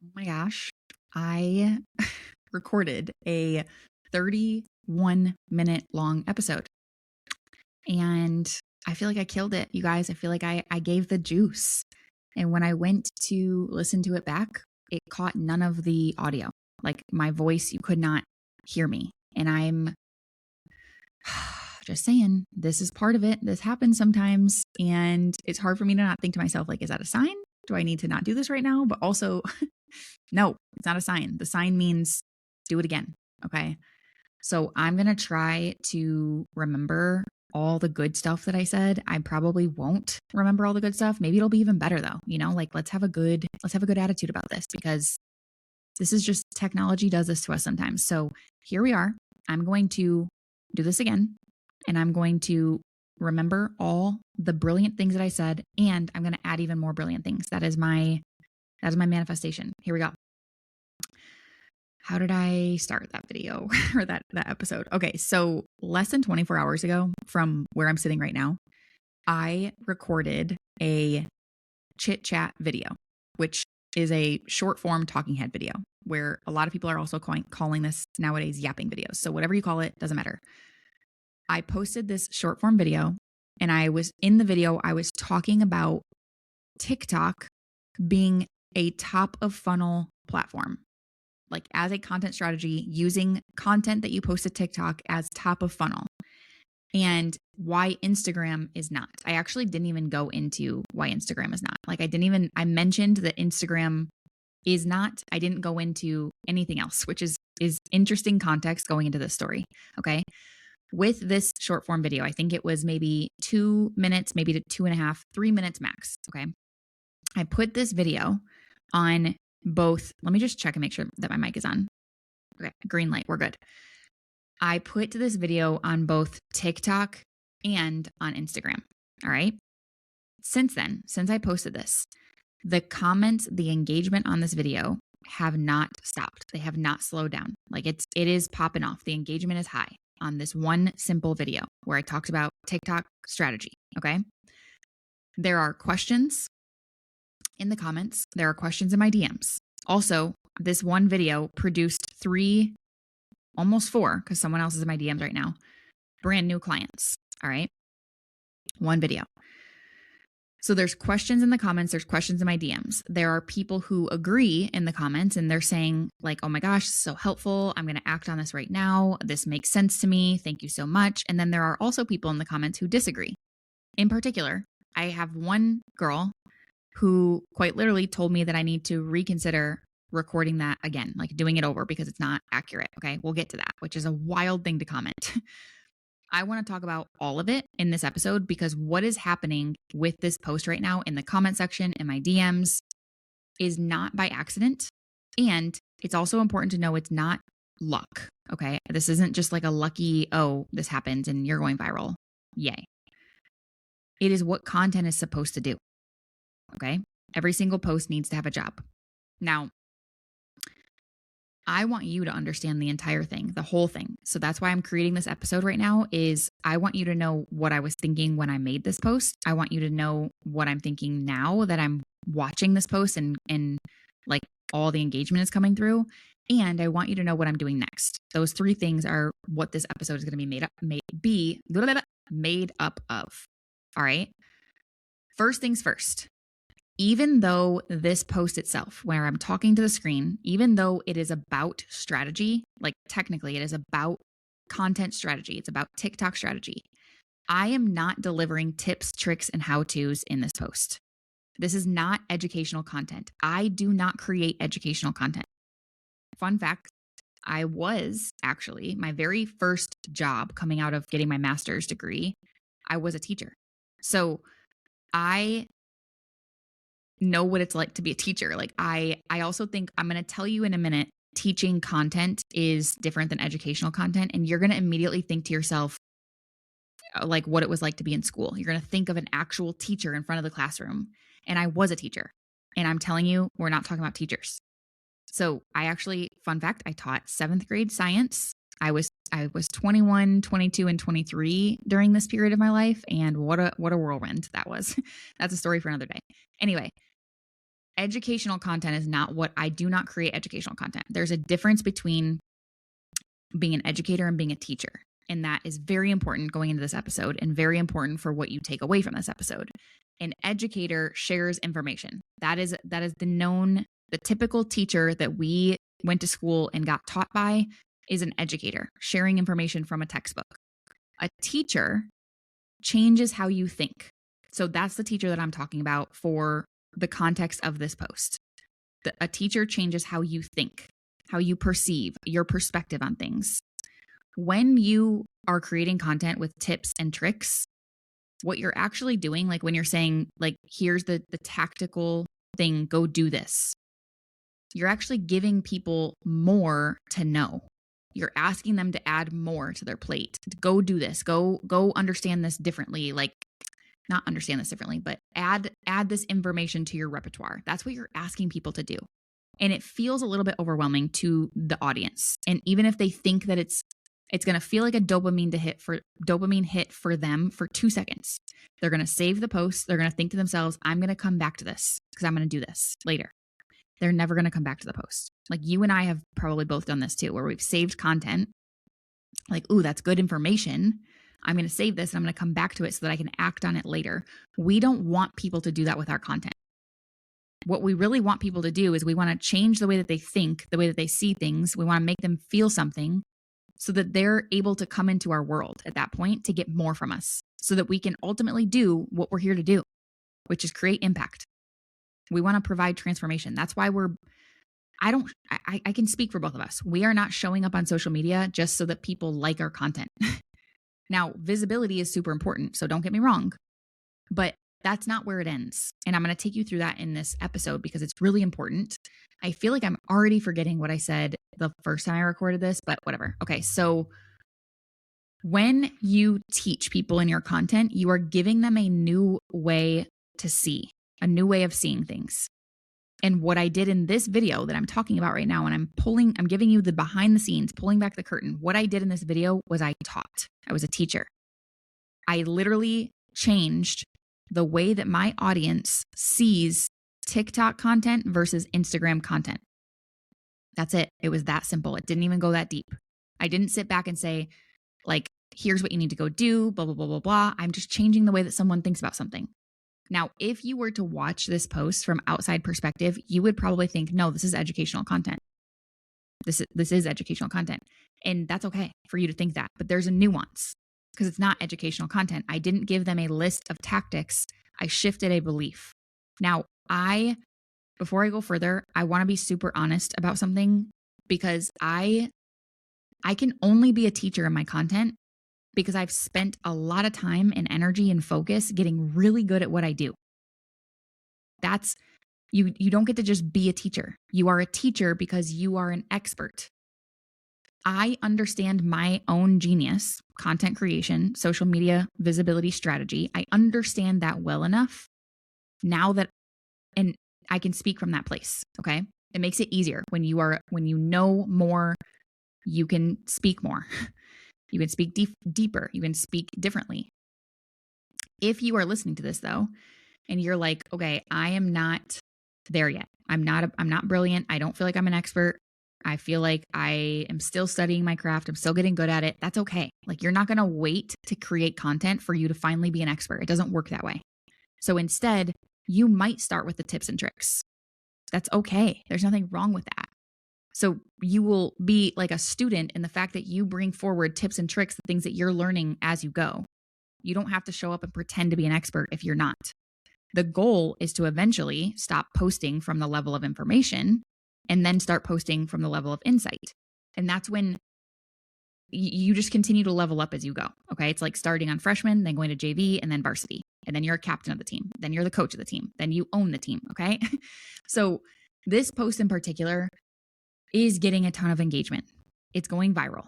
Oh my gosh. I recorded a 31-minute long episode and I feel like I killed it, you guys. I feel like I gave the juice. And when I went to listen to it back, it caught none of the audio. Like my voice, you could not hear me. And I'm just saying, this is part of it. This happens sometimes. And it's hard for me to not think to myself, like, is that a sign? Do I need to not do this right now? But also, no, it's not a sign. The sign means do it again. Okay. So I'm going to try to remember all the good stuff that I said. I probably won't remember all the good stuff. Maybe it'll be even better though. Like let's have a good attitude about this, because this is just technology does this to us sometimes. So here we are. I'm going to do this again, and I'm going to remember all the brilliant things that I said, and I'm going to add even more brilliant things. That is my manifestation. Here we go. How did I start that video or that episode? Okay, so less than 24 hours ago from where I'm sitting right now, I recorded a chit chat video, which is a short form talking head video, where a lot of people are also calling this nowadays yapping videos. So whatever you call it, doesn't matter. I posted this short form video, and I was talking about TikTok being a top of funnel platform, like as a content strategy, using content that you post to TikTok as top of funnel, and why Instagram is not. I actually didn't even go into why Instagram is not. Like I mentioned that Instagram is not. I didn't go into anything else, which is interesting context going into this story. Okay. With this short form video, I think it was maybe 2 minutes, maybe to 2.5, 3 minutes max. Okay. I put this video on both. Let me just check and make sure that my mic is on. Okay. Green light. We're good. I put this video on both TikTok and on Instagram. All right. Since then, since I posted this, the comments, the engagement on this video have not stopped. They have not slowed down. Like it is popping off. The engagement is high on this one simple video where I talked about TikTok strategy. Okay. There are questions in the comments. There are questions in my DMs. Also, this one video produced 3, almost 4, because someone else is in my DMs right now, brand new clients. All right. One video. So there's questions in the comments. There's questions in my DMs. There are people who agree in the comments, and they're saying like, oh my gosh, this is so helpful. I'm going to act on this right now. This makes sense to me. Thank you so much. And then there are also people in the comments who disagree. In particular, I have one girl who quite literally told me that I need to reconsider recording that again, like doing it over, because it's not accurate. Okay. We'll get to that, which is a wild thing to comment. I want to talk about all of it in this episode, because what is happening with this post right now in the comment section, in my DMs, is not by accident. And it's also important to know it's not luck. Okay. This isn't just like a lucky, oh, this happened and you're going viral. Yay. It is what content is supposed to do. Okay. Every single post needs to have a job. Now, I want you to understand the entire thing, the whole thing. So that's why I'm creating this episode right now. Is I want you to know what I was thinking when I made this post. I want you to know what I'm thinking now that I'm watching this post and like all the engagement is coming through. And I want you to know what I'm doing next. Those 3 things are what this episode is going to be made up of. All right. First things first. Even though this post itself, where I'm talking to the screen, even though it is about strategy, like technically it is about content strategy, it's about TikTok strategy, I am not delivering tips, tricks, and how-tos in this post. This is not educational content. I do not create educational content. Fun fact, I was actually, my very first job coming out of getting my master's degree, I was a teacher. So I know what it's like to be a teacher. Like I also think, I'm going to tell you in a minute, teaching content is different than educational content. And you're going to immediately think to yourself, like what it was like to be in school. You're going to think of an actual teacher in front of the classroom. And I was a teacher. And I'm telling you, we're not talking about teachers. So I actually, fun fact, I taught 7th grade science. I was 21, 22, and 23 during this period of my life. And what a whirlwind that was. That's a story for another day. Anyway, educational content is not what I do not create educational content. There's a difference between being an educator and being a teacher. And that is very important going into this episode and very important for what you take away from this episode. An educator shares information. That is the typical teacher that we went to school and got taught by is an educator, sharing information from a textbook. A teacher changes how you think. So that's the teacher that I'm talking about for the context of this post. A teacher changes how you think, how you perceive, your perspective on things. When you are creating content with tips and tricks, what you're actually doing, like when you're saying, like, here's the tactical thing, go do this, you're actually giving people more to know. You're asking them to add more to their plate. Go do this. Go understand this differently. Like, not understand this differently, but add this information to your repertoire. That's what you're asking people to do. And it feels a little bit overwhelming to the audience. And even if they think that it's going to feel like a dopamine hit for them for 2 seconds, they're going to save the post. They're going to think to themselves, I'm going to come back to this because I'm going to do this later. They're never going to come back to the post. Like, you and I have probably both done this too, where we've saved content. Like, ooh, that's good information. I'm going to save this and I'm going to come back to it so that I can act on it later. We don't want people to do that with our content. What we really want people to do is we want to change the way that they think, the way that they see things. We want to make them feel something so that they're able to come into our world at that point to get more from us so that we can ultimately do what we're here to do, which is create impact. We want to provide transformation. That's why I can speak for both of us. We are not showing up on social media just so that people like our content. Now, visibility is super important, so don't get me wrong, but that's not where it ends. And I'm going to take you through that in this episode because it's really important. I feel like I'm already forgetting what I said the first time I recorded this, but whatever. Okay, so when you teach people in your content, you are giving them a new way to see, a new way of seeing things. And what I did in this video that I'm talking about right now, and I'm giving you the behind the scenes, pulling back the curtain. What I did in this video was I taught. I was a teacher. I literally changed the way that my audience sees TikTok content versus Instagram content. That's it. It was that simple. It didn't even go that deep. I didn't sit back and say, like, here's what you need to go do, blah, blah, blah, blah, blah. I'm just changing the way that someone thinks about something. Now, if you were to watch this post from outside perspective, you would probably think, no, this is educational content. This is educational content. And that's okay for you to think that. But there's a nuance because it's not educational content. I didn't give them a list of tactics. I shifted a belief. Now, before I go further, I want to be super honest about something because I can only be a teacher in my content because I've spent a lot of time and energy and focus getting really good at what I do. That's you don't get to just be a teacher. You are a teacher because you are an expert. I understand my own genius, content creation, social media visibility strategy. I understand that well enough now and I can speak from that place, okay? It makes it easier when you know more, you can speak more. You can speak deeper. You can speak differently. If you are listening to this though, and you're like, okay, I am not there yet. I'm not brilliant. I don't feel like I'm an expert. I feel like I am still studying my craft. I'm still getting good at it. That's okay. Like, you're not going to wait to create content for you to finally be an expert. It doesn't work that way. So instead, you might start with the tips and tricks. That's okay. There's nothing wrong with that. So you will be like a student in the fact that you bring forward tips and tricks, the things that you're learning as you go. You don't have to show up and pretend to be an expert if you're not. The goal is to eventually stop posting from the level of information and then start posting from the level of insight. And that's when you just continue to level up as you go. Okay. It's like starting on freshman, then going to JV and then varsity. And then you're a captain of the team. Then you're the coach of the team. Then you own the team. Okay. So this post in particular is getting a ton of engagement. It's going viral.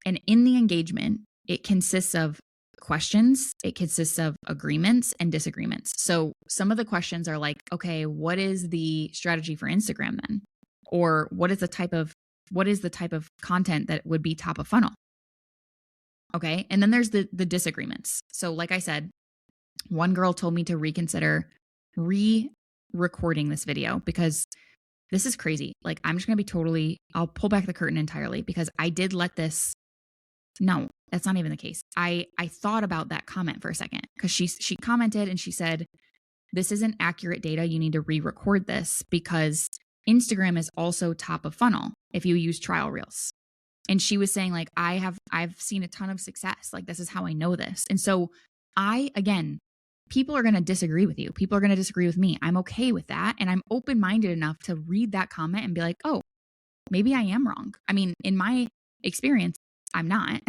And in the engagement, it consists of questions, it consists of agreements and disagreements. So some of the questions are like, okay, what is the strategy for Instagram then? Or what is the type of content that would be top of funnel? Okay. And then there's the disagreements. So like I said, one girl told me to reconsider recording this video because this is crazy. Like, I'm just going to be I'll pull back the curtain entirely because I did let this. No, that's not even the case. I thought about that comment for a second because she commented and she said, this isn't accurate data. You need to re-record this because Instagram is also top of funnel if you use trial reels. And she was saying like, I've seen a ton of success. Like, this is how I know this. And so again, people are going to disagree with you. People are going to disagree with me. I'm okay with that. And I'm open-minded enough to read that comment and be like, oh, maybe I am wrong. I mean, in my experience, I'm not.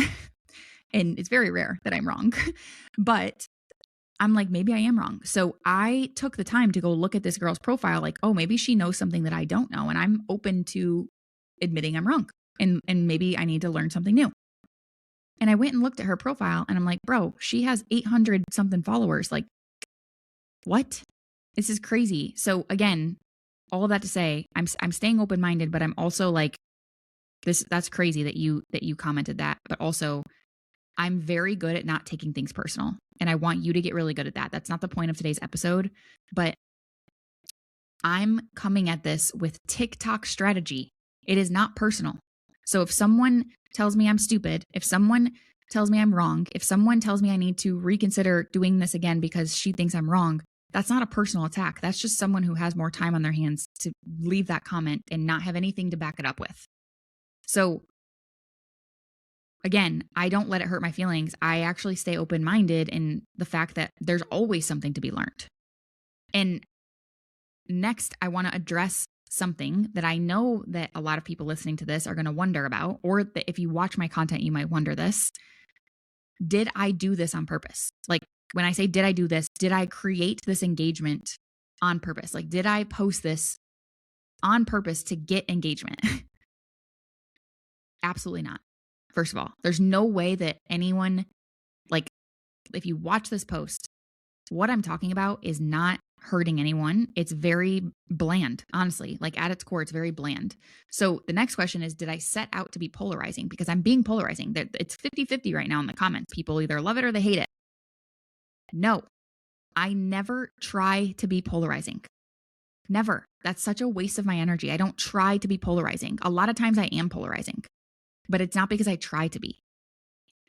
And it's very rare that I'm wrong. But I'm like, maybe I am wrong. So I took the time to go look at this girl's profile, like, oh, maybe she knows something that I don't know. And I'm open to admitting I'm wrong. And maybe I need to learn something new. And I went and looked at her profile and I'm like, bro, she has 800 something followers. Like, what? This is crazy. So again, all of that to say, I'm staying open-minded, but I'm also like, that's crazy that you commented that. But also, I'm very good at not taking things personal. And I want you to get really good at that. That's not the point of today's episode, but I'm coming at this with TikTok strategy. It is not personal. So if someone tells me I'm stupid, if someone tells me I'm wrong, if someone tells me I need to reconsider doing this again because she thinks I'm wrong, that's not a personal attack. That's just someone who has more time on their hands to leave that comment and not have anything to back it up with. So again, I don't let it hurt my feelings. I actually stay open-minded in the fact that there's always something to be learned. And next, I want to address something that I know that a lot of people listening to this are going to wonder about, or that if you watch my content, you might wonder this. Did I do this on purpose? Like, when I say, did I do this? Did I create this engagement on purpose? Like, did I post this on purpose to get engagement? Absolutely not. First of all, there's no way that anyone, like, if you watch this post, what I'm talking about is not hurting anyone. It's very bland, honestly. Like, at its core, it's very bland. So the next question is, did I set out to be polarizing? Because I'm being polarizing. It's 50-50 right now in the comments. People either love it or they hate it. No, I never try to be polarizing. Never. That's such a waste of my energy. I don't try to be polarizing. A lot of times I am polarizing, but it's not because I try to be.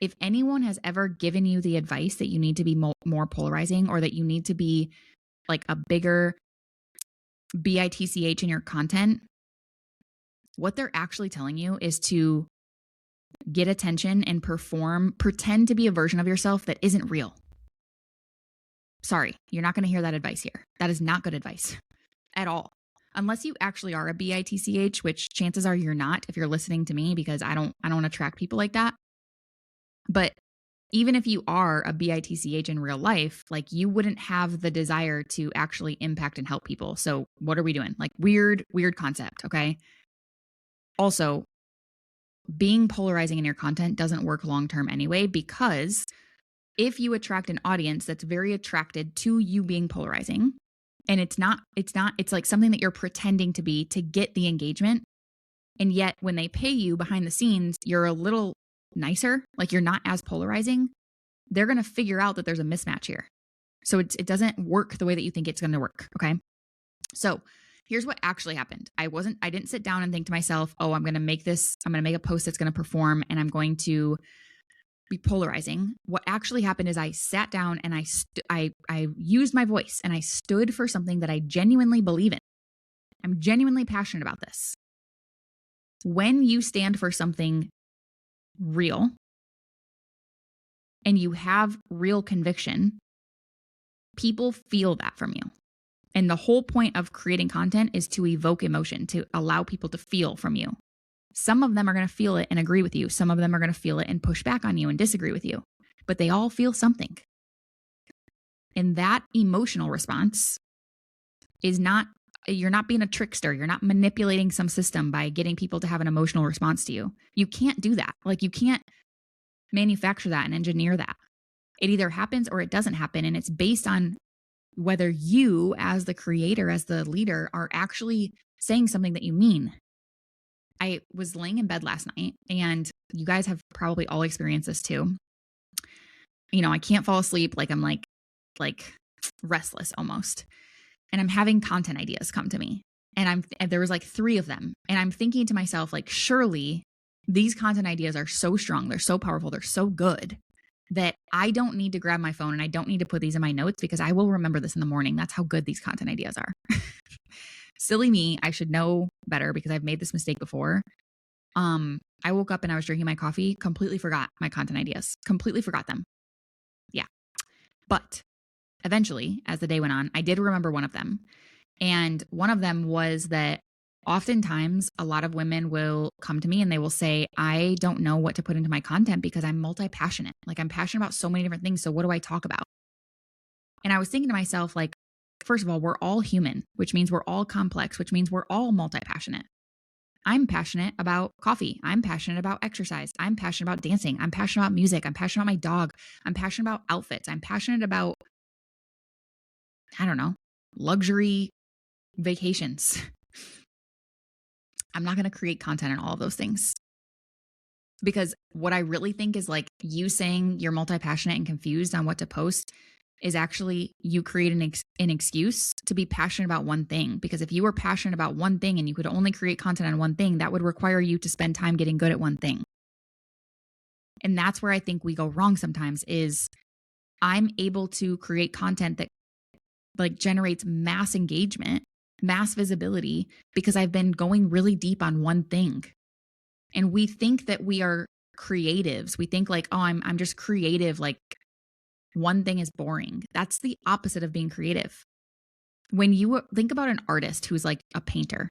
If anyone has ever given you the advice that you need to be more polarizing, or that you need to be like a bigger BITCH in your content, what they're actually telling you is to get attention and pretend to be a version of yourself that isn't real. Sorry, you're not going to hear that advice here. That is not good advice at all. Unless you actually are a BITCH, which chances are you're not if you're listening to me, because I don't attract people like that. But even if you are a BITCH in real life, like, you wouldn't have the desire to actually impact and help people. So what are we doing? Like, weird concept. Okay. Also, being polarizing in your content doesn't work long-term anyway, because if you attract an audience that's very attracted to you being polarizing, and it's like something that you're pretending to be to get the engagement, and yet when they pay you behind the scenes, you're a little nicer, like you're not as polarizing, they're going to figure out that there's a mismatch here. So it doesn't work the way that you think it's going to work. Okay. So here's what actually happened. I didn't sit down and think to myself, oh, I'm going to make a post that's going to perform and I'm going to be polarizing. What actually happened is I sat down and I used my voice and I stood for something that I genuinely believe in. I'm genuinely passionate about this. When you stand for something real and you have real conviction, people feel that from you. And the whole point of creating content is to evoke emotion, to allow people to feel from you. Some of them are going to feel it and agree with you. Some of them are going to feel it and push back on you and disagree with you. But they all feel something. And that emotional response is not, you're not being a trickster. You're not manipulating some system by getting people to have an emotional response to you. You can't do that. Like, you can't manufacture that and engineer that. It either happens or it doesn't happen. And it's based on whether you, as the creator, as the leader, are actually saying something that you mean. I was laying in bed last night, and you guys have probably all experienced this too. You know, I can't fall asleep. Like, I'm like restless almost. and I'm having content ideas come to me. And there was like 3 of them. And I'm thinking to myself, like, surely these content ideas are so strong, they're so powerful, they're so good that I don't need to grab my phone and I don't need to put these in my notes because I will remember this in the morning. That's how good these content ideas are. Silly me, I should know better because I've made this mistake before. I woke up and I was drinking my coffee, completely forgot my content ideas, completely forgot them. Yeah. But eventually, as the day went on, I did remember one of them. And one of them was that oftentimes a lot of women will come to me and they will say, I don't know what to put into my content because I'm multi-passionate. Like, I'm passionate about so many different things. So what do I talk about? And I was thinking to myself, like, first of all, we're all human, which means we're all complex, which means we're all multi-passionate. I'm passionate about coffee. I'm passionate about exercise. I'm passionate about dancing. I'm passionate about music. I'm passionate about my dog. I'm passionate about outfits. I'm passionate about, I don't know, luxury vacations. I'm not going to create content on all of those things because what I really think is like you saying you're multi-passionate and confused on what to post is actually you create an excuse to be passionate about one thing. Because if you were passionate about one thing and you could only create content on one thing, that would require you to spend time getting good at one thing. And that's where I think we go wrong sometimes is I'm able to create content that like generates mass engagement, mass visibility, because I've been going really deep on one thing. And we think that we are creatives. We think like, oh, I'm just creative. Like, one thing is boring. That's the opposite of being creative. When you think about an artist who's like a painter,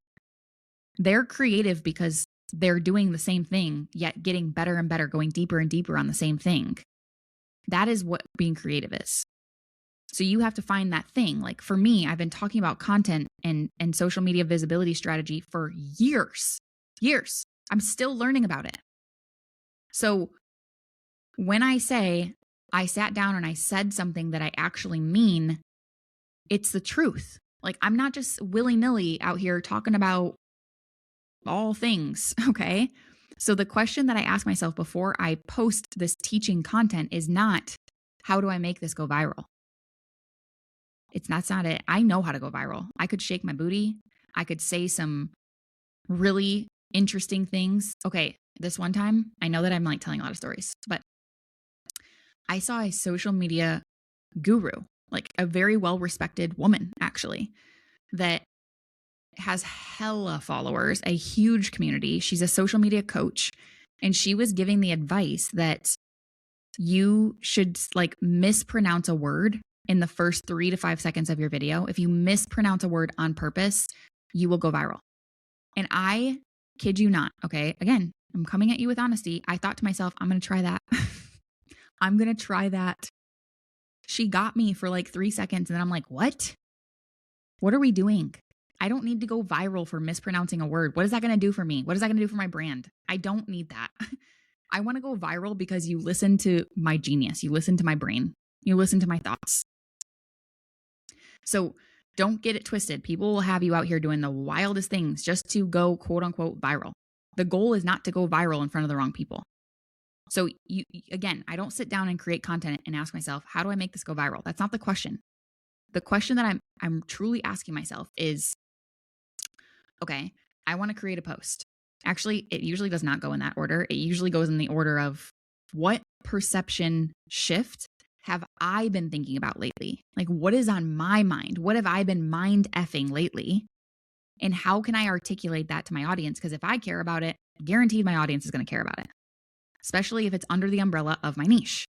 they're creative because they're doing the same thing, yet getting better and better, going deeper and deeper on the same thing. That is what being creative is. So you have to find that thing. Like for me, I've been talking about content and social media visibility strategy for years. I'm still learning about it. So when I say I sat down and I said something that I actually mean, it's the truth. Like I'm not just willy-nilly out here talking about all things, okay? So the question that I ask myself before I post this teaching content is not, how do I make this go viral? That's not it. I know how to go viral. I could shake my booty. I could say some really interesting things. Okay, this one time, I know that I'm like telling a lot of stories, but I saw a social media guru, like a very well-respected woman, actually, that has hella followers, a huge community. She's a social media coach, and she was giving the advice that you should like mispronounce a word in the first 3 to 5 seconds of your video. If you mispronounce a word on purpose, you will go viral. And I kid you not, okay? Again, I'm coming at you with honesty. I thought to myself, I'm going to try that. I'm going to try that. She got me for like 3 seconds and then I'm like, what? What are we doing? I don't need to go viral for mispronouncing a word. What is that going to do for me? What is that going to do for my brand? I don't need that. I want to go viral because you listen to my genius. You listen to my brain. You listen to my thoughts. So don't get it twisted. People will have you out here doing the wildest things just to go quote unquote viral. The goal is not to go viral in front of the wrong people. So again, I don't sit down and create content and ask myself, how do I make this go viral? That's not the question. The question that I'm truly asking myself is, okay, I want to create a post. Actually, it usually does not go in that order. It usually goes in the order of what perception shift have I been thinking about lately? Like, what is on my mind? What have I been mind effing lately? And how can I articulate that to my audience? Because if I care about it, guaranteed my audience is going to care about it, especially if it's under the umbrella of my niche.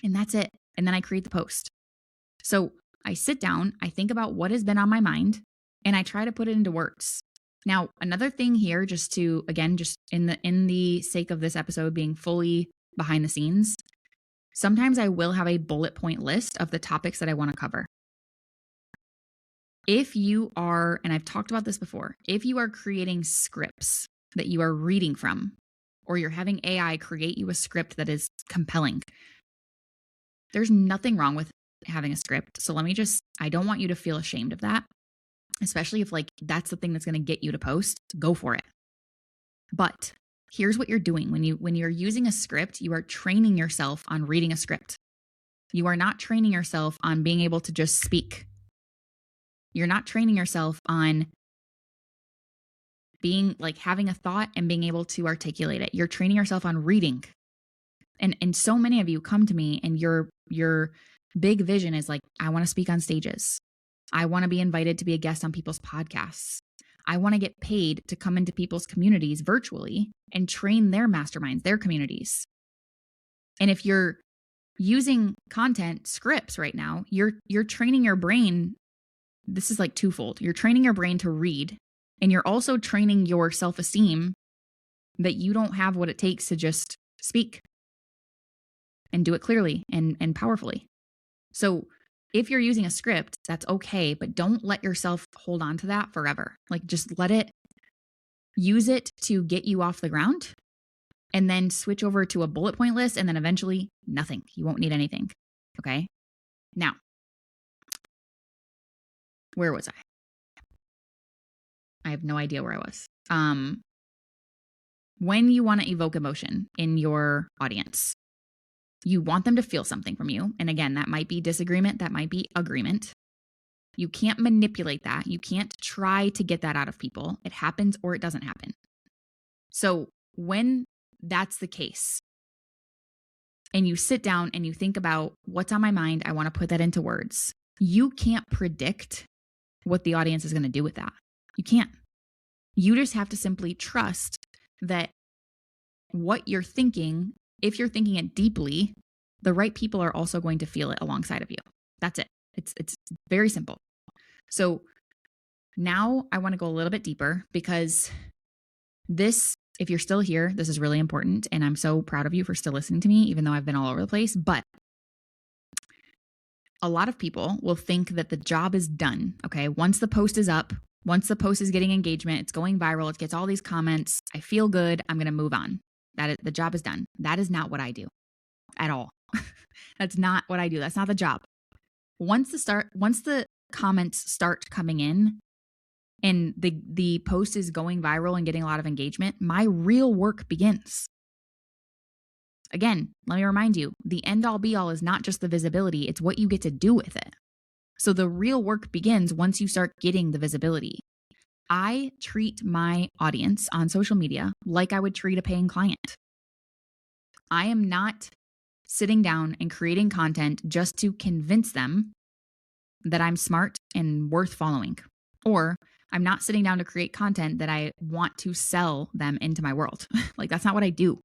And that's it. And then I create the post. So I sit down, I think about what has been on my mind, and I try to put it into words. Now, another thing here, just to, again, just in the sake of this episode being fully behind the scenes, sometimes I will have a bullet point list of the topics that I want to cover. If you are, and I've talked about this before, if you are creating scripts that you are reading from, or you're having AI create you a script that is compelling, there's nothing wrong with having a script. So I don't want you to feel ashamed of that, especially if like that's the thing that's going to get you to post, go for it. But here's what you're doing. When you're using a script, you are training yourself on reading a script. You are not training yourself on being able to just speak. You're not training yourself on being like having a thought and being able to articulate it. You're training yourself on reading. And so many of you come to me and your big vision is like, I want to speak on stages. I want to be invited to be a guest on people's podcasts. I want to get paid to come into people's communities virtually and train their masterminds, their communities. And if you're using content scripts right now, you're training your brain. This is like twofold. You're training your brain to read, and you're also training your self-esteem that you don't have what it takes to just speak and do it clearly and powerfully. So if you're using a script, that's okay, but don't let yourself hold on to that forever. Like just use it to get you off the ground, and then switch over to a bullet point list, and then eventually nothing. You won't need anything. Okay. Now, where was I? I have no idea where I was. When you want to evoke emotion in your audience, you want them to feel something from you. And again, that might be disagreement. That might be agreement. You can't manipulate that. You can't try to get that out of people. It happens or it doesn't happen. So when that's the case, and you sit down and you think about what's on my mind, I want to put that into words. You can't predict what the audience is going to do with that. You can't. You just have to simply trust that what you're thinking, if you're thinking it deeply, the right people are also going to feel it alongside of you. That's it. It's very simple. So now I want to go a little bit deeper, because this, if you're still here, this is really important. And I'm so proud of you for still listening to me, even though I've been all over the place. But a lot of people will think that the job is done. Okay. Once the post is up, once the post is getting engagement, it's going viral, it gets all these comments, I feel good, I'm going to move on. The job is done. That is not what I do at all. That's not what I do. That's not the job. Once the comments start coming in and the post is going viral and getting a lot of engagement, my real work begins. Again, let me remind you, the end all be all is not just the visibility, it's what you get to do with it. So the real work begins once you start getting the visibility. I treat my audience on social media like I would treat a paying client. I am not sitting down and creating content just to convince them that I'm smart and worth following. Or I'm not sitting down to create content that I want to sell them into my world. Like, that's not what I do.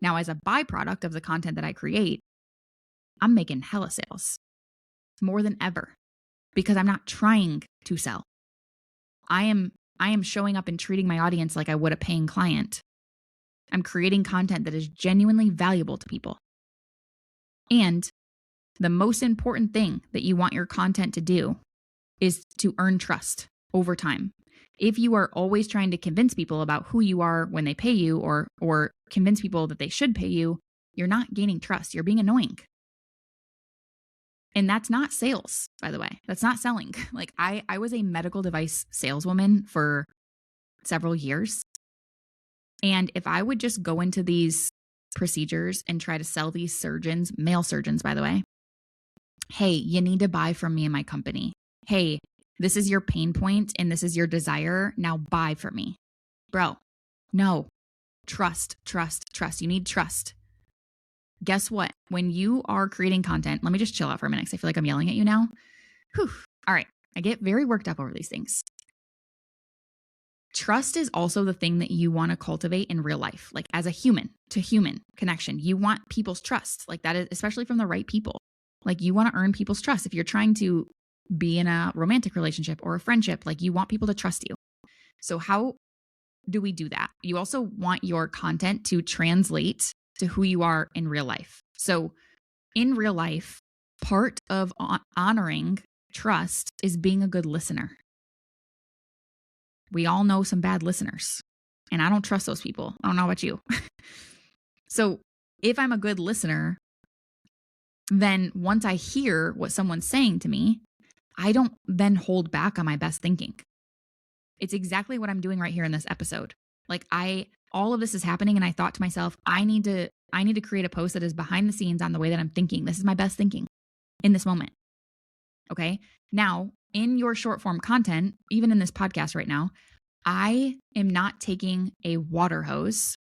Now, as a byproduct of the content that I create, I'm making hella sales, more than ever, because I'm not trying to sell. I am showing up and treating my audience like I would a paying client. I'm creating content that is genuinely valuable to people. And the most important thing that you want your content to do is to earn trust over time. If you are always trying to convince people about who you are when they pay you, or convince people that they should pay you, you're not gaining trust. You're being annoying. And that's not sales, by the way. That's not selling. Like I was a medical device saleswoman for several years. And if I would just go into these procedures and try to sell these surgeons, male surgeons, by the way, hey, you need to buy from me and my company. Hey, this is your pain point and this is your desire. Now buy from me. Bro, no. Trust, trust, trust. You need trust. Guess what? When you are creating content, let me just chill out for a minute because I feel like I'm yelling at you now. Whew. All right. I get very worked up over these things. Trust is also the thing that you want to cultivate in real life, like as a human to human connection. You want people's trust, like that is especially from the right people. Like you want to earn people's trust. If you're trying to be in a romantic relationship or a friendship, like you want people to trust you. So how do we do that? You also want your content to translate to who you are in real life. So in real life, part of honoring trust is being a good listener. We all know some bad listeners, and I don't trust those people. I don't know about you. So if I'm a good listener, then once I hear what someone's saying to me, I don't then hold back on my best thinking. It's exactly what I'm doing right here in this episode. Like all of this is happening, and I thought to myself, I need to create a post that is behind the scenes on the way that I'm thinking. This is my best thinking in this moment. Okay. Now, in your short form content, even in this podcast right now, I am not taking a water hose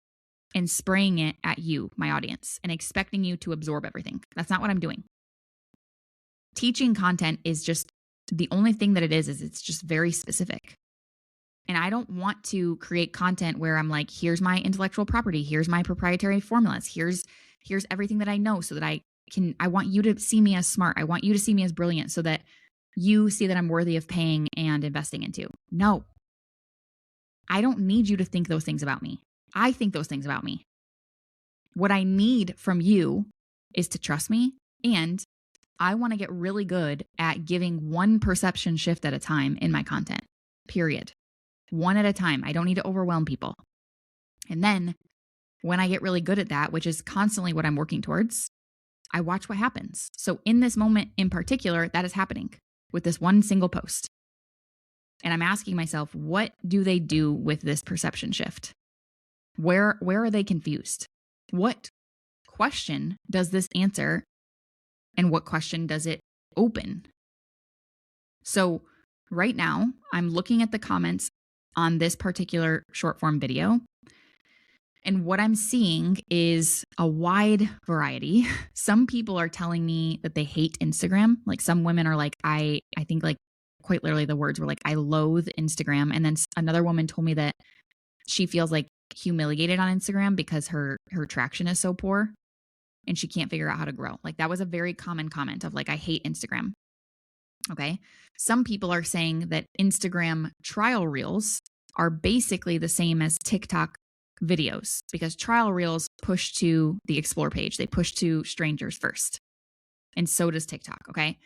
and spraying it at you, my audience, and expecting you to absorb everything. That's not what I'm doing. Teaching content is just the only thing that it is it's just very specific. And I don't want to create content where I'm like, here's my intellectual property, here's my proprietary formulas, here's everything that I know so that I want you to see me as smart. I want you to see me as brilliant so that you see that I'm worthy of paying and investing into. No, I don't need you to think those things about me. I think those things about me. What I need from you is to trust me, and I want to get really good at giving one perception shift at a time in my content, period. One at a time. I don't need to overwhelm people. And then when I get really good at that, which is constantly what I'm working towards, I watch what happens. So in this moment in particular, that is happening with this one single post. And I'm asking myself, what do they do with this perception shift? Where are they confused? What question does this answer, and what question does it open? So right now, I'm looking at the comments on this particular short form video, and what I'm seeing is a wide variety. Some people are telling me that they hate Instagram. Like some women are like, I think like quite literally the words were like, I loathe Instagram. And then another woman told me that she feels like humiliated on Instagram because her traction is so poor and she can't figure out how to grow. Like that was a very common comment of like, I hate Instagram. Okay. Some people are saying that Instagram trial reels are basically the same as TikTok videos because trial reels push to the explore page. They push to strangers first. And so does TikTok. Okay.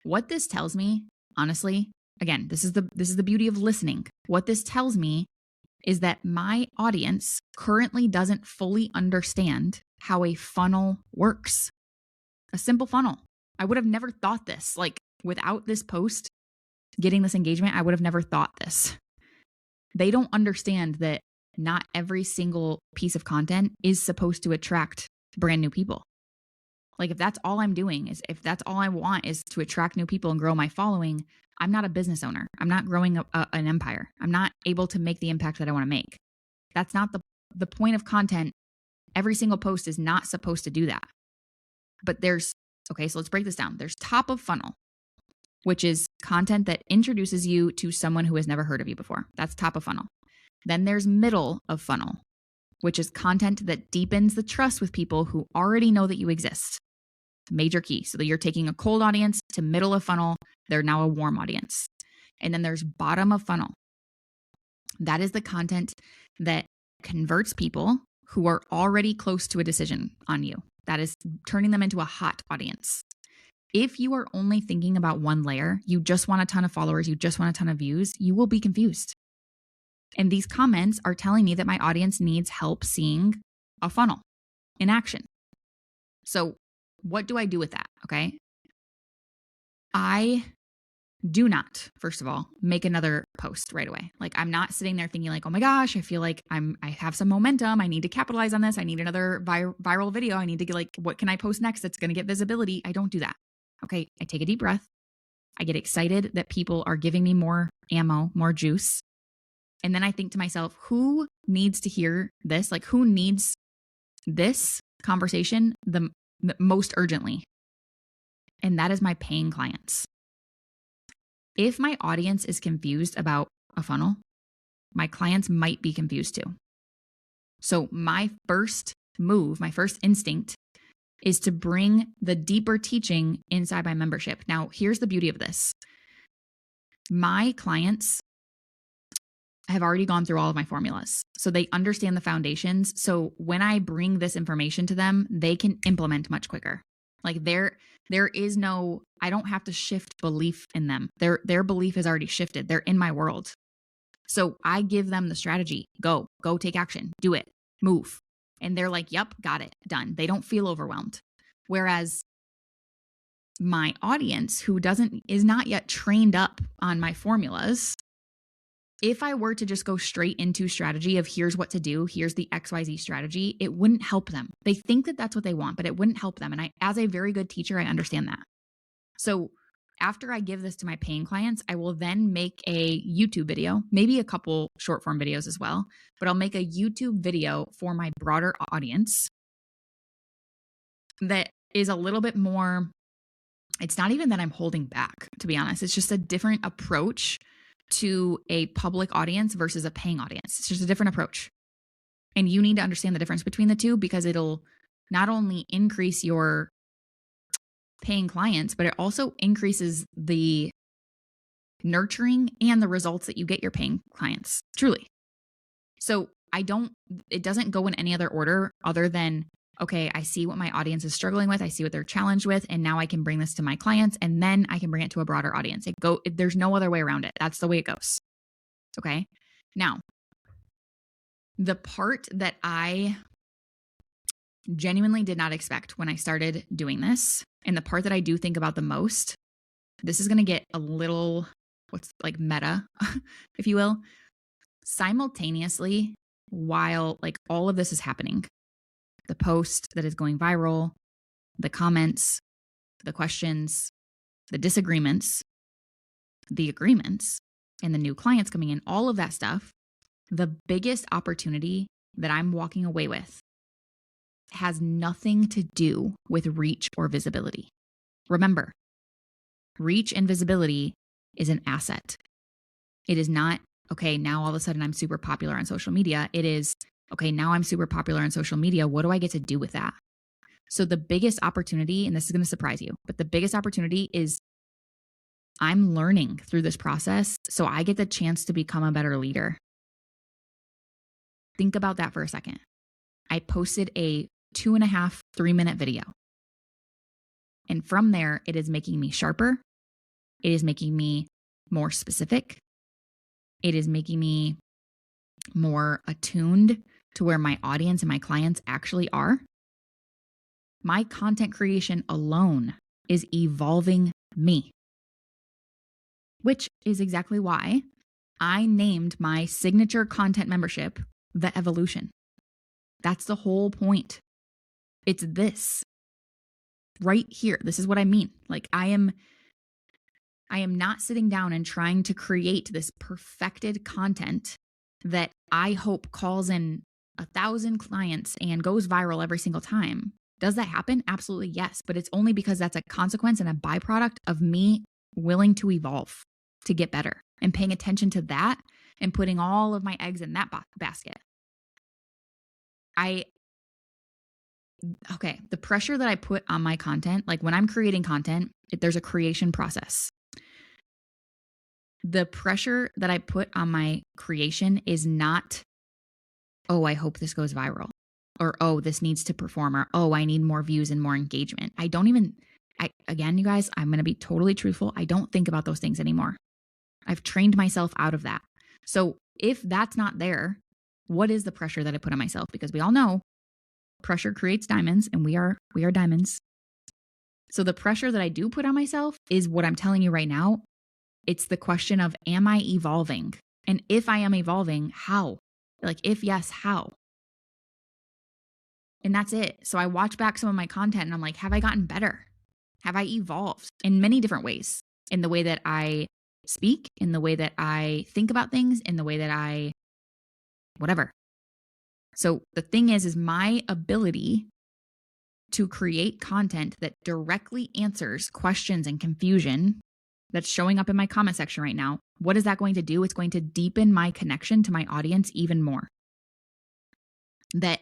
What this tells me, honestly, again, this is the beauty of listening. What this tells me is that my audience currently doesn't fully understand how a funnel works. A simple funnel. I would have never thought this. Like without this post getting this engagement, I would have never thought this. They don't understand that not every single piece of content is supposed to attract brand new people. Like if that's all I'm doing is, if that's all I want is to attract new people and grow my following, I'm not a business owner. I'm not growing an empire. I'm not able to make the impact that I want to make. That's not the point of content. Every single post is not supposed to do that. But okay, so let's break this down. There's top of funnel, which is content that introduces you to someone who has never heard of you before. That's top of funnel. Then there's middle of funnel, which is content that deepens the trust with people who already know that you exist. Major key. So that you're taking a cold audience to middle of funnel. They're now a warm audience. And then there's bottom of funnel. That is the content that converts people who are already close to a decision on you. That is turning them into a hot audience. If you are only thinking about one layer, you just want a ton of followers, you just want a ton of views, you will be confused. And these comments are telling me that my audience needs help seeing a funnel in action. So what do I do with that? Okay. I do not, first of all, make another post right away. Like I'm not sitting there thinking like, oh my gosh, I feel like I have some momentum. I need to capitalize on this. I need another viral video. I need to get like, what can I post next that's going to get visibility? I don't do that. Okay. I take a deep breath. I get excited that people are giving me more ammo, more juice. And then I think to myself, who needs to hear this? Like who needs this conversation the most urgently? And that is my paying clients. If my audience is confused about a funnel, my clients might be confused too. So my first move, my first instinct is to bring the deeper teaching inside my membership. Now, here's the beauty of this. My clients have already gone through all of my formulas. So they understand the foundations. So when I bring this information to them, they can implement much quicker. Like there is no, I don't have to shift belief in them. Their belief is already shifted. They're in my world. So I give them the strategy. Go take action, do it, move. And they're like, yep, got it, done. They don't feel overwhelmed. Whereas my audience who is not yet trained up on my formulas, if I were to just go straight into strategy of here's what to do, here's the XYZ strategy, it wouldn't help them. They think that that's what they want, but it wouldn't help them. And as a very good teacher, I understand that. So After I give this to my paying clients, I will then make a YouTube video, maybe a couple short form videos as well, but I'll make a YouTube video for my broader audience that is a little bit more, it's not even that I'm holding back, to be honest. It's just a different approach to a public audience versus a paying audience. It's just a different approach. And you need to understand the difference between the two, because it'll not only increase your paying clients, but it also increases the nurturing and the results that you get your paying clients, truly. So it doesn't go in any other order other than, okay, I see what my audience is struggling with. I see what they're challenged with. And now I can bring this to my clients, and then I can bring it to a broader audience. There's no other way around it. That's the way it goes. Okay. Now, the part that I genuinely did not expect when I started doing this, and the part that I do think about the most, this is going to get a little, meta, if you will. Simultaneously, while all of this is happening, the post that is going viral, the comments, the questions, the disagreements, the agreements, and the new clients coming in, all of that stuff, the biggest opportunity that I'm walking away with has nothing to do with reach or visibility. Remember, reach and visibility is an asset. It is not, okay, now all of a sudden I'm super popular on social media. It is, okay, now I'm super popular on social media. What do I get to do with that? So the biggest opportunity, and this is going to surprise you, but the biggest opportunity is I'm learning through this process, so I get the chance to become a better leader. Think about that for a second. I posted a 2.5, 3-minute video. And from there, it is making me sharper. It is making me more specific. It is making me more attuned to where my audience and my clients actually are. My content creation alone is evolving me, which is exactly why I named my signature content membership The Evolution. That's the whole point. It's this right here. This is what I mean. I am not sitting down and trying to create this perfected content that I hope calls in 1,000 clients and goes viral every single time. Does that happen? Absolutely, yes. But it's only because that's a consequence and a byproduct of me willing to evolve, to get better, and paying attention to that and putting all of my eggs in that basket. The pressure that I put on my content, when I'm creating content, there's a creation process. The pressure that I put on my creation is not, oh, I hope this goes viral, or, oh, this needs to perform, or, oh, I need more views and more engagement. Again, you guys, I'm going to be totally truthful. I don't think about those things anymore. I've trained myself out of that. So if that's not there, what is the pressure that I put on myself? Because we all know pressure creates diamonds, and we are diamonds. So the pressure that I do put on myself is what I'm telling you right now. It's the question of, am I evolving? And if I am evolving, how? If yes, how? And that's it. So I watch back some of my content and I'm like, have I gotten better? Have I evolved in many different ways? In the way that I speak, in the way that I think about things, in the way that I, whatever. So the thing is my ability to create content that directly answers questions and confusion that's showing up in my comment section right now. What is that going to do? It's going to deepen my connection to my audience even more. That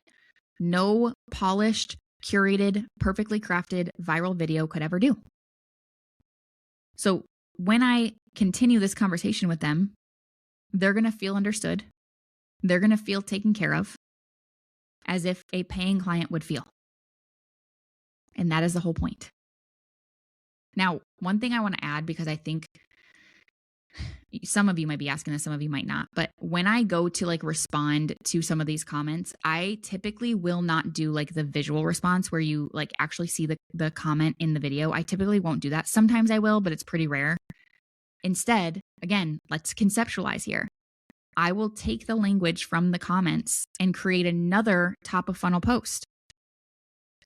no polished, curated, perfectly crafted viral video could ever do. So when I continue this conversation with them, they're going to feel understood. They're going to feel taken care of, as if a paying client would feel. And that is the whole point. Now, one thing I want to add, because I think some of you might be asking this, some of you might not, but when I go to respond to some of these comments, I typically will not do the visual response where you actually see the comment in the video. I typically won't do that. Sometimes I will, but it's pretty rare. Instead, again, let's conceptualize here. I will take the language from the comments and create another top of funnel post.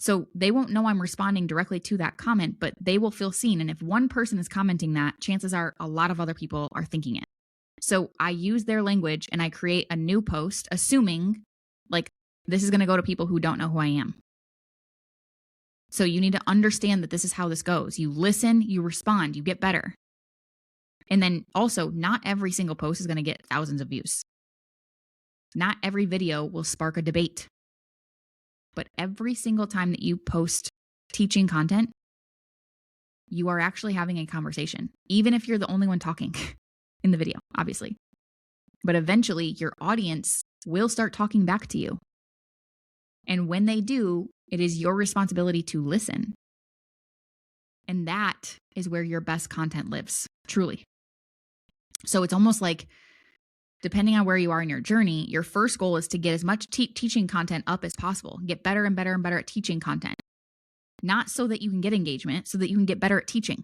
So they won't know I'm responding directly to that comment, but they will feel seen. And if one person is commenting that, chances are a lot of other people are thinking it. So I use their language and I create a new post, assuming like this is going to go to people who don't know who I am. So you need to understand that this is how this goes. You listen, you respond, you get better. And then also, not every single post is going to get thousands of views. Not every video will spark a debate. But every single time that you post teaching content, you are actually having a conversation, even if you're the only one talking in the video, obviously. But eventually, your audience will start talking back to you. And when they do, it is your responsibility to listen. And that is where your best content lives, truly. So it's almost like, depending on where you are in your journey, your first goal is to get as much teaching content up as possible. Get better and better and better at teaching content. Not so that you can get engagement, so that you can get better at teaching.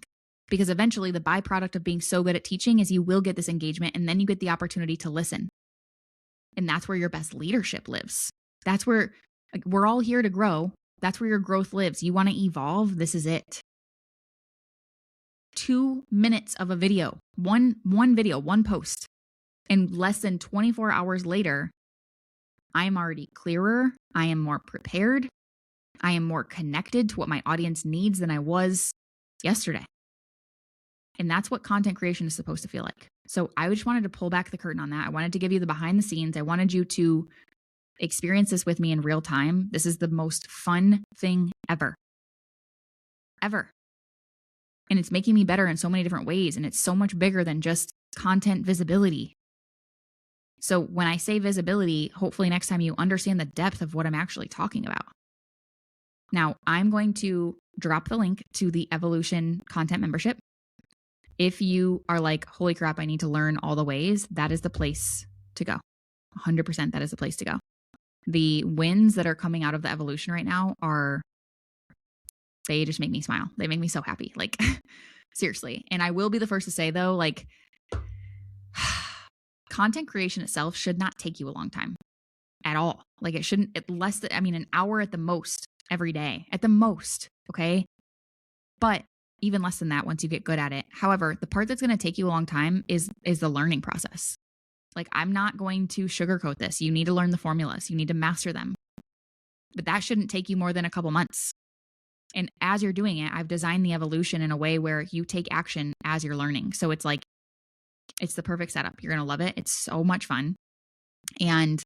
Because eventually the byproduct of being so good at teaching is you will get this engagement, and then you get the opportunity to listen. And that's where your best leadership lives. That's where we're all here to grow. That's where your growth lives. You want to evolve? This is it. 2 minutes of a video, one video, one post. And less than 24 hours later, I am already clearer. I am more prepared. I am more connected to what my audience needs than I was yesterday. And that's what content creation is supposed to feel like. So I just wanted to pull back the curtain on that. I wanted to give you the behind the scenes. I wanted you to experience this with me in real time. This is the most fun thing ever. Ever. And it's making me better in so many different ways. And it's so much bigger than just content visibility. So when I say visibility, hopefully next time you understand the depth of what I'm actually talking about. Now, I'm going to drop the link to the Evolution content membership. If you are like, holy crap, I need to learn all the ways, that is the place to go. 100% that is the place to go. The wins that are coming out of the Evolution right now they just make me smile. They make me so happy. Like, seriously. And I will be the first to say though, like, content creation itself should not take you a long time at all. Like it shouldn't, an hour at the most every day, at the most. Okay. But even less than that once you get good at it. However, the part that's going to take you a long time is the learning process. Like, I'm not going to sugarcoat this. You need to learn the formulas. You need to master them. But that shouldn't take you more than a couple months. And as you're doing it, I've designed the Evolution in a way where you take action as you're learning. So it's like, it's the perfect setup. You're going to love it. It's so much fun. And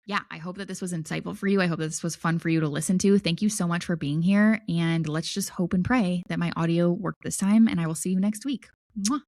yeah, I hope that this was insightful for you. I hope that this was fun for you to listen to. Thank you so much for being here. And let's just hope and pray that my audio worked this time. And I will see you next week. Mwah.